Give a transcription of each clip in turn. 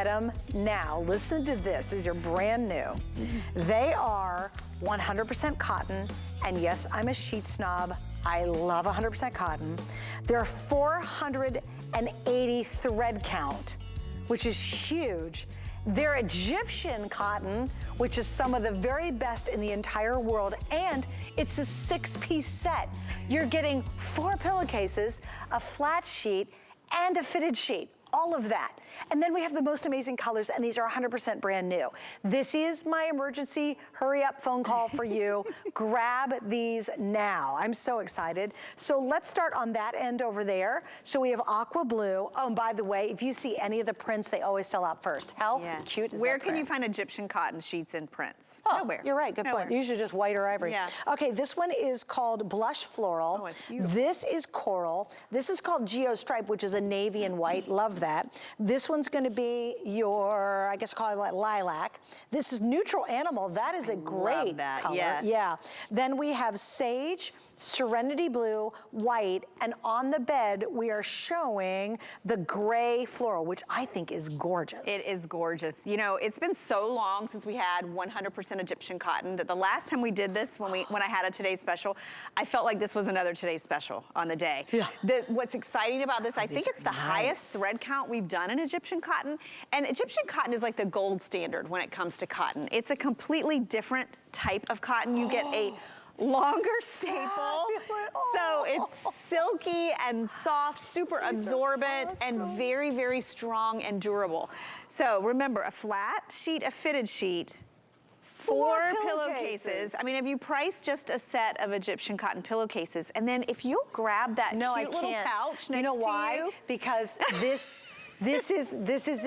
Them now. Listen to this. These are brand new. They are 100% cotton. And yes, I'm a sheet snob. I love 100% cotton. They're 480 thread count, which is huge. They're Egyptian cotton, which is some of the very best in the entire world. And it's a 6-piece set. You're getting 4 pillowcases, a flat sheet, and a fitted sheet. All of that. And then we have the most amazing colors, and these are 100% brand new. This is my emergency hurry up phone call for you. Grab these now. I'm so excited. So let's start on that end over there. So we have aqua blue. Oh, and by the way, if you see any of the prints, they always sell out first. How cute is Where that can print? you find Egyptian cotton sheets and prints? Oh, nowhere. You're right, good point. Usually just white or ivory. Yeah. Okay, this one is called Blush Floral. Oh, it's beautiful. This is Coral. This is called Geo Stripe, which is a navy and white. Love that. This one's gonna be your, I guess call it lilac. This is Neutral Animal. That is a great color. Yes. Yeah. Then we have Sage, Serenity Blue, white, and on the bed we are showing the gray floral, which I think is gorgeous. It is gorgeous. You know, it's been so long since we had 100% Egyptian cotton that the last time we did this, when I had a Today's Special, I felt like this was another Today's Special on the day. Yeah. What's exciting about this, I think it's the highest thread count we've done in Egyptian cotton, and Egyptian cotton is like the gold standard when it comes to cotton. It's a completely different type of cotton. You get a longer staple, so it's silky and soft, super absorbent, and very, very strong and durable. So remember, a flat sheet, a fitted sheet, 4 pillowcases. I mean, if you price just a set of Egyptian cotton pillowcases, and then if you'll grab that cute little pouch next to you. You know why? Because this is it. This is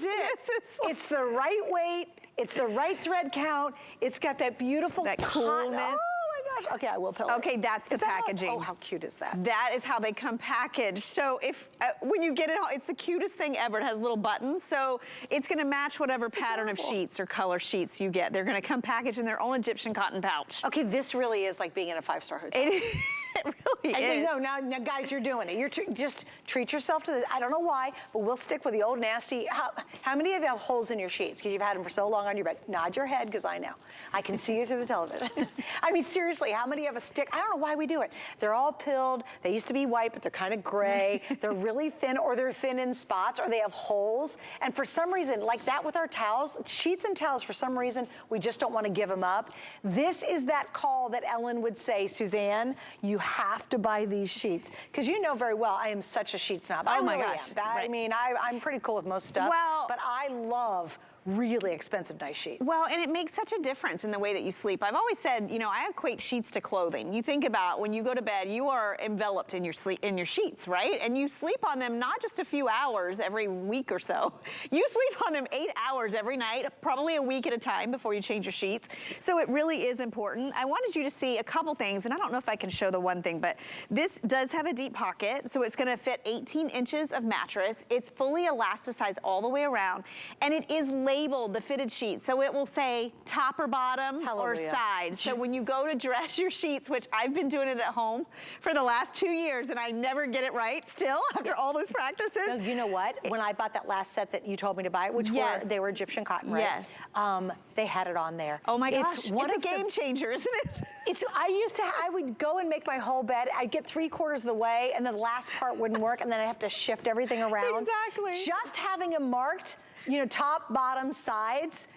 it. It's the right weight. It's the right thread count. It's got that beautiful coolness. Oh my gosh. Okay, I will pillow. Okay, that's the packaging. Oh, how cute is that? That is how they come packaged. So if when you get it, it's the cutest thing ever. It has little buttons, so it's going to match whatever pattern of sheets or color sheets you get. They're going to come packaged in their own Egyptian cotton pouch. Okay, this really is like being in a 5-star hotel. It really is. No, now guys, you're doing it. You're just treat yourself to this. I don't know why, but we'll stick with the old nasty. How many of you have holes in your sheets? Because you've had them for so long on your bed. Nod your head, because I know. I can see you through the television. I mean, seriously, how many of us stick? I don't know why we do it. They're all pilled. They used to be white, but they're kind of gray. They're really thin, or they're thin in spots, or they have holes. And for some reason, like that with our towels, sheets and towels, for some reason, we just don't want to give them up. This is that call that Ellen would say, Suzanne, you have to buy these sheets. Because you know very well, I am such a sheet snob. Oh my gosh. I mean, I'm pretty cool with most stuff, but I love really expensive nice sheets. Well, and it makes such a difference in the way that you sleep. I've always said, you know, I equate sheets to clothing. You think about when you go to bed, you are enveloped in your sheets, right? And you sleep on them not just a few hours every week or so. You sleep on them 8 hours every night, probably a week at a time before you change your sheets. So it really is important. I wanted you to see a couple things, and I don't know if I can show the one thing, but this does have a deep pocket, so it's gonna fit 18 inches of mattress. It's fully elasticized all the way around, and it is labeled, the fitted sheet, so it will say top or bottom or side. So when you go to dress your sheets, which I've been doing it at home for the last 2 years, and I never get it right still after all those practices. No, you know what? When I bought that last set that you told me to buy, which they were Egyptian cotton, right? Yes. They had it on there. Oh my gosh, it's a game changer, isn't it? I would go and make my whole bed. I'd get 3/4 of the way, and then the last part wouldn't work, and then I'd have to shift everything around. Exactly. Just having them marked, you know, top, bottom, sides,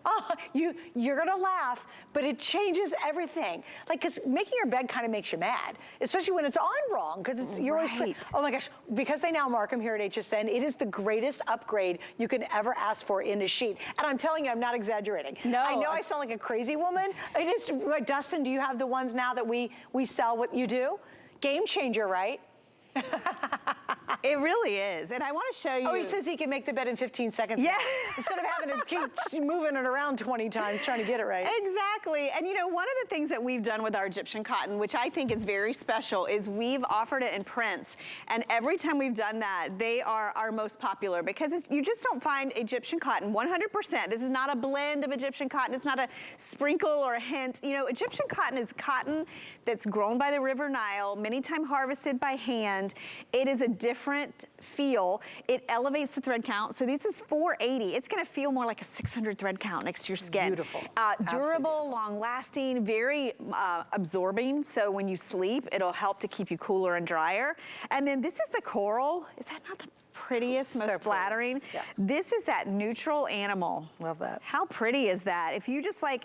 oh, you're gonna laugh, but it changes everything. Like, cause making your bed kind of makes you mad, especially when it's on wrong, because you're always, oh my gosh, because they now mark them here at HSN, it is the greatest upgrade you can ever ask for in a sheet. And I'm telling you, I'm not exaggerating. No. I know I sound like a crazy woman. It is, Dustin, do you have the ones now that we sell what you do? Game changer, right? It really is, and I want to show you. Oh, he says he can make the bed in 15 seconds. Yeah. Instead of having to keep moving it around 20 times trying to get it right. Exactly, and you know, one of the things that we've done with our Egyptian cotton, which I think is very special, is we've offered it in prints, and every time we've done that, they are our most popular, because you just don't find Egyptian cotton 100%. This is not a blend of Egyptian cotton. It's not a sprinkle or a hint. You know, Egyptian cotton is cotton that's grown by the River Nile, many times harvested by hand. It is a different different feel. It elevates the thread count. So this is 480. It's gonna feel more like a 600 thread count next to your skin. Beautiful. Durable, long lasting, very absorbing. So when you sleep, it'll help to keep you cooler and drier. And then this is the coral. Is that not the prettiest, most flattering? Yeah. This is that neutral animal. Love that. How pretty is that? If you just like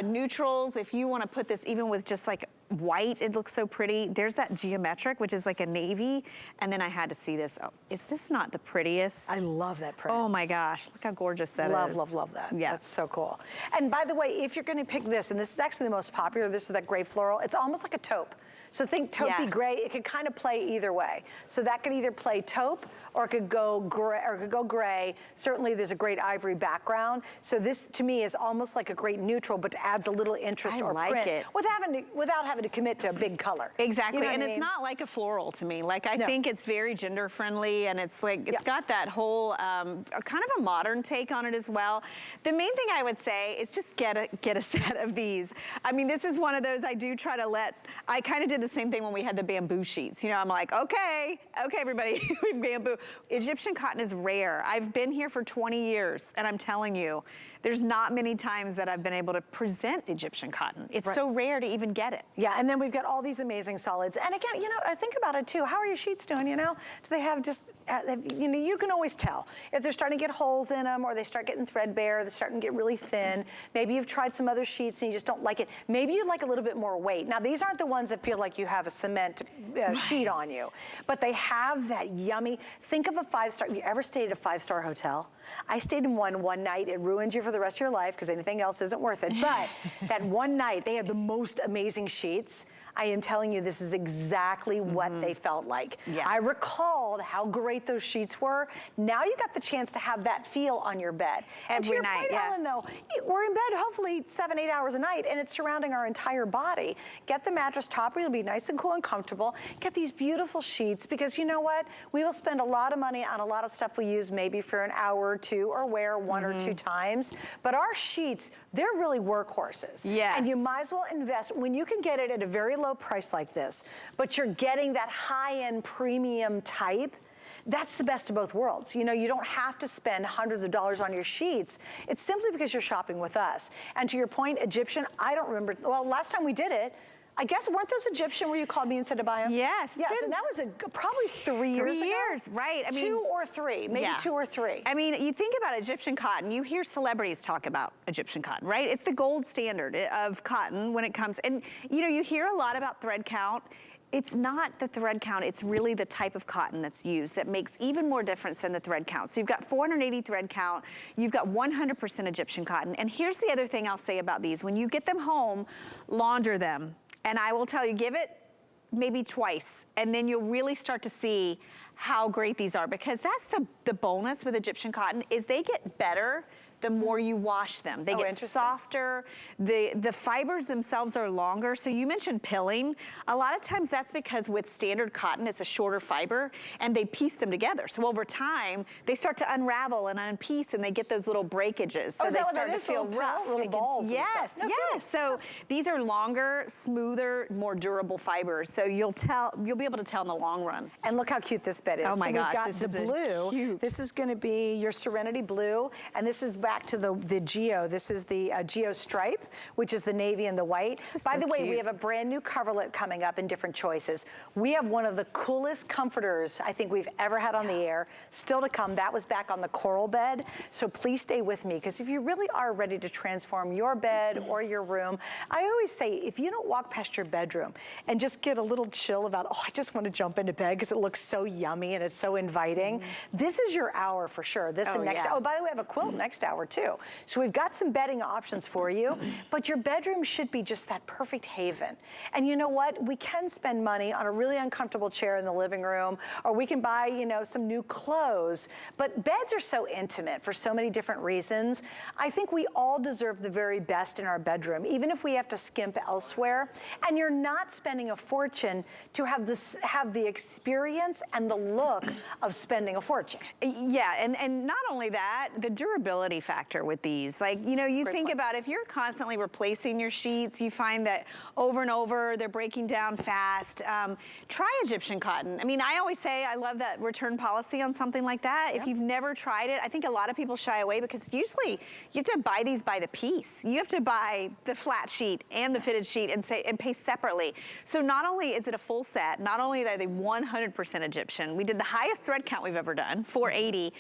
neutrals, if you want to put this even with just like white, it looks so pretty. There's that geometric, which is like a navy. And then I had to see this. Oh, is this not the prettiest? I love that print. Oh my gosh, look how gorgeous that is. Love that. Yeah. That's so cool. And by the way, if you're gonna pick this, and this is actually the most popular, this is that gray floral, it's almost like a taupe. So think taupey gray, it could kind of play either way. So that could either play taupe, or it could go gray, Certainly there's a great ivory background. So this to me is almost like a great neutral, but adds a little interest or print without having to commit to a big color. Exactly, You know and what I it's mean? not like a floral to me. Like I think it's very gender friendly, and it's like, it's got that whole, kind of a modern take on it as well. The main thing I would say is just get a set of these. I mean, this is one of those I do try to I kind of did the same thing when we had the bamboo sheets. You know, I'm like, okay everybody, bamboo. Egyptian cotton is rare. I've been here for 20 years, and I'm telling you, there's not many times that I've been able to present Egyptian cotton. It's so rare to even get it. Yeah, and then we've got all these amazing solids. And again, you know, I think about it too. How are your sheets doing, you know? Do they have just, you know, you can always tell if they're starting to get holes in them, or they start getting threadbare, they're starting to get really thin. Maybe you've tried some other sheets and you just don't like it. Maybe you like a little bit more weight. Now, these aren't the ones that feel like you have a cement sheet on you, but they have that yummy, think of a 5-star, have you ever stayed at a 5-star hotel? I stayed in one night. It ruined you for the rest of your life because anything else isn't worth it. But that one night, they have the most amazing sheets. I am telling you, this is exactly what they felt like. Yeah. I recalled how great those sheets were. Now you got the chance to have that feel on your bed. And to your point, Ellen, though, we're in bed hopefully 7-8 hours a night, and it's surrounding our entire body. Get the mattress topper, you'll be nice and cool and comfortable. Get these beautiful sheets, because you know what? We will spend a lot of money on a lot of stuff we use maybe for an hour or two, or wear 1 or 2 times. But our sheets, they're really workhorses. Yes. And you might as well invest when you can get it at a very low price like this, but you're getting that high-end premium type. That's the best of both worlds. You know, you don't have to spend hundreds of dollars on your sheets. It's simply because you're shopping with us. And to your point, Egyptian, I don't remember, well, last time we did it, I guess, weren't those Egyptian where you called me and said to buy them? Yes. Yes, and that was probably 3 years ago. 3 years, right. I mean, 2 or 3, maybe 2 or 3. I mean, you think about Egyptian cotton, you hear celebrities talk about Egyptian cotton, right? It's the gold standard of cotton when it comes, and you know, you hear a lot about thread count. It's not the thread count, it's really the type of cotton that's used that makes even more difference than the thread count. So you've got 480 thread count, you've got 100% Egyptian cotton. And here's the other thing I'll say about these. When you get them home, launder them. And I will tell you, give it maybe twice, and then you'll really start to see how great these are, because that's the bonus with Egyptian cotton, is they get better the more you wash them. They get softer. The fibers themselves are longer. So you mentioned pilling. A lot of times that's because with standard cotton, it's a shorter fiber, and they piece them together. So over time, they start to unravel and unpiece, and they get those little breakages. So they start to feel rough. Little balls. Yes, yes. So these are longer, smoother, more durable fibers. So you'll be able to tell in the long run. And look how cute this bed is. Oh my gosh, we've got the blue. This is going to be your Serenity blue, and this is back to the Geo. This is the Geo stripe, which is the navy and the white. By the way, we have a brand new coverlet coming up in different choices. We have one of the coolest comforters I think we've ever had on the air. Still to come. That was back on the coral bed. So please stay with me, because if you really are ready to transform your bed or your room, I always say, if you don't walk past your bedroom and just get a little chill about, oh, I just want to jump into bed because it looks so yummy and it's so inviting, this is your hour for sure. This and next. Oh, by the way, I have a quilt next hour too. So we've got some bedding options for you, but your bedroom should be just that perfect haven. And you know what? We can spend money on a really uncomfortable chair in the living room, or we can buy, you know, some new clothes, but beds are so intimate for so many different reasons. I think we all deserve the very best in our bedroom, even if we have to skimp elsewhere. And you're not spending a fortune to have the experience and the look of spending a fortune. Yeah, and not only that, the durability factor with these. Like, you know, you think about if you're constantly replacing your sheets, you find that over and over, they're breaking down fast. Try Egyptian cotton. I mean, I always say I love that return policy on something like that. If you've never tried it, I think a lot of people shy away because usually you have to buy these by the piece. You have to buy the flat sheet and the fitted sheet and pay separately. So not only is it a full set, not only are they 100% Egyptian, we did the highest thread count we've ever done, 480.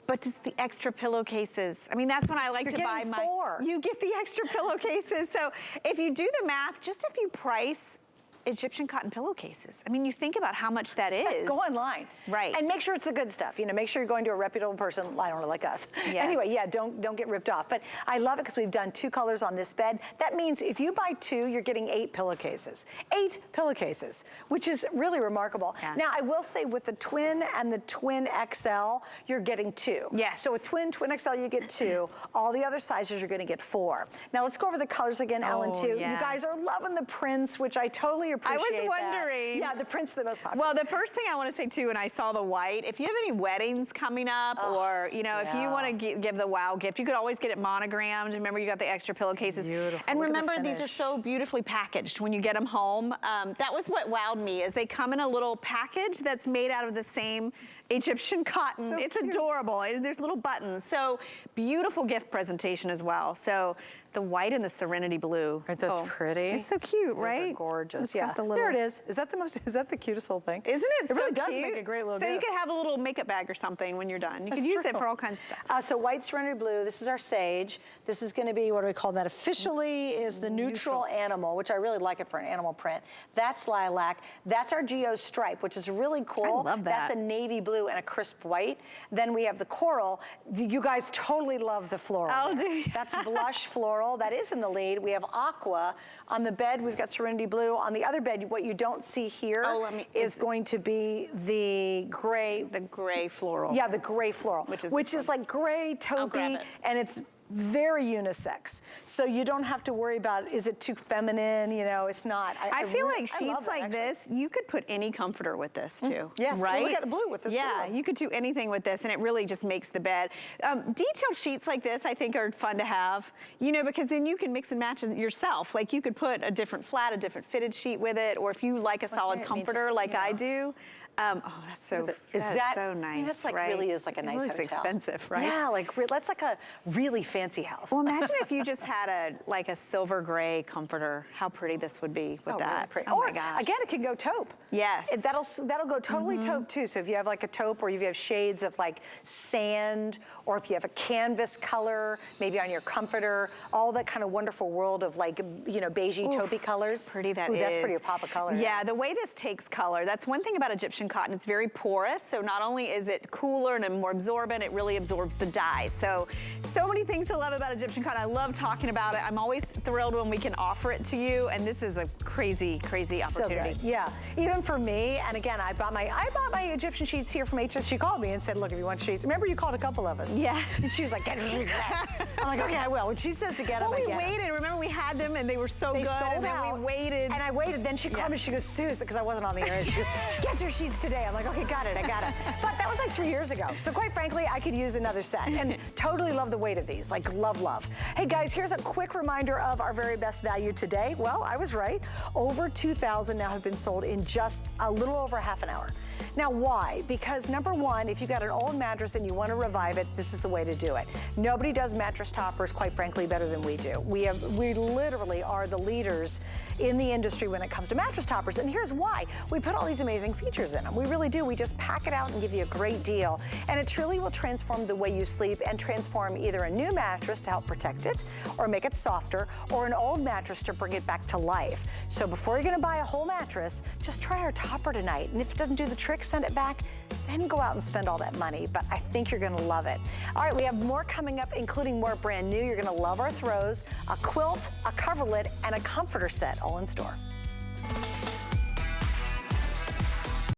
But just the extra pillowcases. I mean, that's when I like to buy my... You get the extra pillowcases. So if you do the math, just if you price Egyptian cotton pillowcases. I mean, you think about how much that is. Go online. Right. And make sure it's the good stuff. You know, make sure you're going to a reputable person, I don't know, like us. Yes. Anyway, yeah, don't get ripped off. But I love it because we've done 2 colors on this bed. That means if you buy 2, you're getting 8 pillowcases. 8 pillowcases, which is really remarkable. Yeah. Now, I will say with the twin and the twin XL, you're getting 2. Yes. So a twin XL, you get 2. All the other sizes, you're gonna get 4. Now, let's go over the colors again, Ellen, too. Yeah. You guys are loving the prints, which I totally appreciate. I was wondering. Yeah, the prints are the most popular. Well, the first thing I want to say too, and I saw the white, if you have any weddings coming up or, you know, if you want to give the wow gift, you could always get it monogrammed. Remember, you got the extra pillowcases. Beautiful. And remember, these are so beautifully packaged when you get them home. That was what wowed me, is they come in a little package that's made out of the same Egyptian cotton. So it's adorable. There's little buttons. So beautiful gift presentation as well. So the white and the serenity blue. Aren't those pretty? It's so cute, right? Those are gorgeous. It's Yeah, got the little... there it is. Is that the cutest little thing? Isn't it? It really so does cute? make a great little So gift. you could have a little makeup bag or something when you're done. You could use it for all kinds of stuff. So white serenity blue, this is our sage. This is gonna be, what do we call that? Officially is the neutral animal, which I really like it for an animal print. That's lilac. That's our Geo stripe, which is really cool. I love that. That's a navy blue and a crisp white. Then we have the coral. You guys totally love the floral. Oh, do you? That's blush floral. That is in the lead. We have aqua. On the bed, we've got serenity blue. On the other bed, what you don't see here is going to be the gray. The gray floral. Yeah, the gray floral, which is like gray taupey, and it's very unisex. So you don't have to worry about, is it too feminine? You know, it's not. I feel like sheets like this, you could put any comforter with this too. Yes, right? Well, we got a blue with this. Yeah, you could do anything with this and it really just makes the bed. Detailed sheets like this I think are fun to have, you know, because then you can mix and match it yourself. Like you could put a different flat, a different fitted sheet with it, or if you like a solid comforter like I do. Oh, that's so, so nice. I mean, that's like really is like a nice hotel. It's expensive, right? Yeah, like that's like a really fancy house. Well, imagine if you just had a silver gray comforter. How pretty this would be with that. Really pretty. Oh or my gosh. Again, it can go taupe. Yes. That'll go totally taupe too. So if you have like a taupe, or if you have shades of like sand, or if you have a canvas color, maybe on your comforter, all that kind of wonderful world of like, you know, beigey taupey colors. Pretty that is. That's pretty a pop of color. Yeah, the way this takes color, that's one thing about Egyptian cotton. It's very porous, so not only is it cooler and more absorbent, it really absorbs the dye. So many things to love about Egyptian cotton. I love talking about it. I'm always thrilled when we can offer it to you, and this is a crazy, crazy opportunity. So good. Yeah, even for me, and again, I bought my Egyptian sheets here from HSN. She called me and said, look, if you want sheets. Remember you called a couple of us? Yeah. And she was like, get your sheets today. I'm like, okay, I will. When she says to get them, I get them. We waited. Remember we had them and they were so good. Sold and then out. we waited. And I waited. Then she called me. She goes, Susan, because I wasn't on the air. She goes, get your sheets today. I'm like, okay, got it. I got it. But that was like 3 years ago. So quite frankly, I could use another set. And totally love the weight of these. Like love. Hey guys, here's a quick reminder of our very best value today. Well, I was right. Over 2,000 now have been sold in just a little over half an hour. Now, why? Because number one, if you've got an old mattress and you want to revive it, this is the way to do it. Nobody does mattress toppers, quite frankly, better than we do. We literally are the leaders in the industry when it comes to mattress toppers. And here's why. We put all these amazing features in them. We really do. We just pack it out and give you a great deal. And it truly will transform the way you sleep and transform either a new mattress to help protect it or make it softer, or an old mattress to bring it back to life. So before you're going to buy a whole mattress, just try our topper tonight. And if it doesn't do the trick, send it back, then go out and spend all that money. But I think you're going to love it. All right, we have more coming up, including more brand new. You're going to love our throws, a quilt, a coverlet, and a comforter set, all in store.